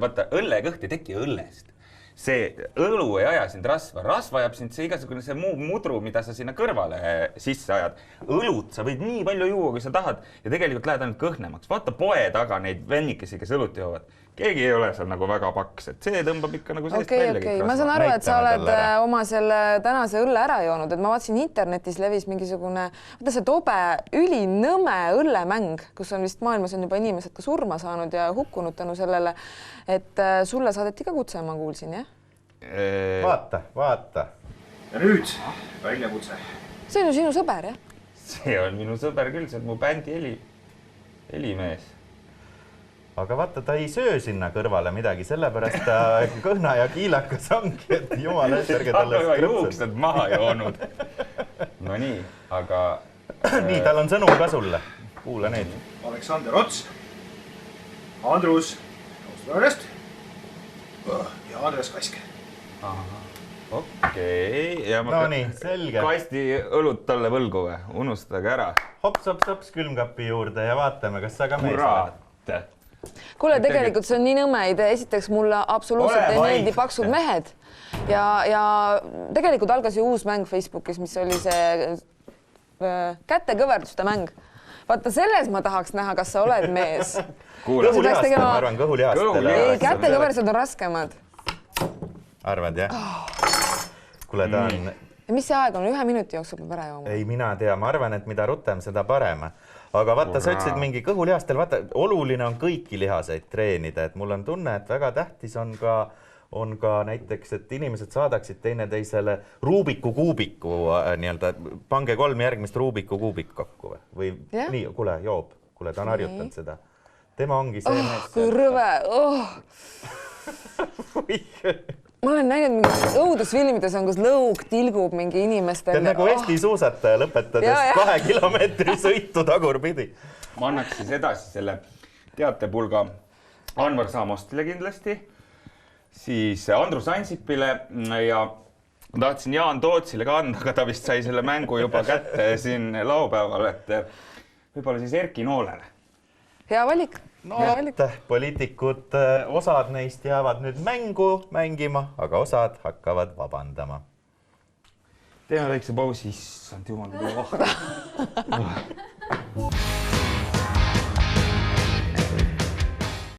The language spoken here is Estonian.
vaata, õllekõht ei teki õllest. See õlu ei aja sind rasva ajab sind see igasugune see muu mudru, mida sa sinna kõrvale sisse ajad. Õlut sa võid nii palju juua, kui sa tahad ja tegelikult lähed ainult kõhnemaks. Vaata poe taga neid vennikesi, kes õlut joovad. Keegi ei ole seal nagu väga paks, et see tõmbab ikka nagu seest välja kõik rasva. Ma saan aru, et sa oled oma selle tänase õlle ära joonud, et ma vaatasin internetis levis mingisugune, vaata see tobe ülinõme õllemäng, kus on vist maailmas on juba inimesed ka surma saanud ja hukkunud tänu sellele, et sulle saadeti ka kutse, ma kuulsin, jah? Vaata. Ja nüüd väljakutse. See on ju sinu sõber, jah? See on minu sõber küll, see on mu bändi helimees. Aga vaata, ta ei söö sinna kõrvale midagi, sellepärast ta kõhna ja kiilakas ongi, et jumala ärge talle juuksed maha joonud. No nii, aga... Nii, tal on sõnum ka sulle. Kuula neid. Aleksander Ots, Andrus Austraaliast ja Andres Kask. Okei. No nii, selge. Kasti õlut talle võlgu või? Unustage ära. Hops, külmkapi juurde ja vaatame, kas sa ka mees oled. Kuule, tegelikult see on nii nõme idee. Esiteks mulle absoluutselt ei meeldi paksud mehed. Ja tegelikult algas ju uus mäng Facebookis, mis oli see kätekõverduste mäng. Vaata, selles ma tahaks näha, kas sa oled mees. Kõhulihastel, ma arvan, kõhulihastel. Ei, kätekõversed on raskemad. Arvad, jah? Kuule, ta on... Ja mis see aeg on? 1 minuti jooksul peab ära jooma? Ei, mina tea. Ma arvan, et mida rutem, seda parema. Aga vaata, sa ütlesid mingi kõhulihastel, vaata, oluline on kõiki lihaseid treenida, et mul on tunne, et väga tähtis on ka näiteks, et inimesed saadaksid teineteisele Rubiku kuubiku, nii-öelda, pange 3 järgmist Rubiku kuubik kokku või nii, kuule, joob, kuule, ta on harjutanud seda. Tema ongi see mees. Kui rõve, Ma olen näinud mingis õudusfilmides on, kus lõug tilgub mingi inimestel. See on nagu Eesti suusataja lõpetades 2 kilomeetri sõitu tagurpidi. Ma annaks siis edasi selle teatepulga Anvar Saamostile kindlasti, siis Andrus Ansipile ja tahtsin Jaan Tootsile ka anda, aga ta vist sai selle mängu juba kätte siin laupäeval, et võib-olla siis Erki Noolele. Hea valik. No, poliitikud, osad neist jäävad nüüd mängu mängima, aga osad hakkavad vabandama. Teeme väikse pausi, issand jumal, kui vahva.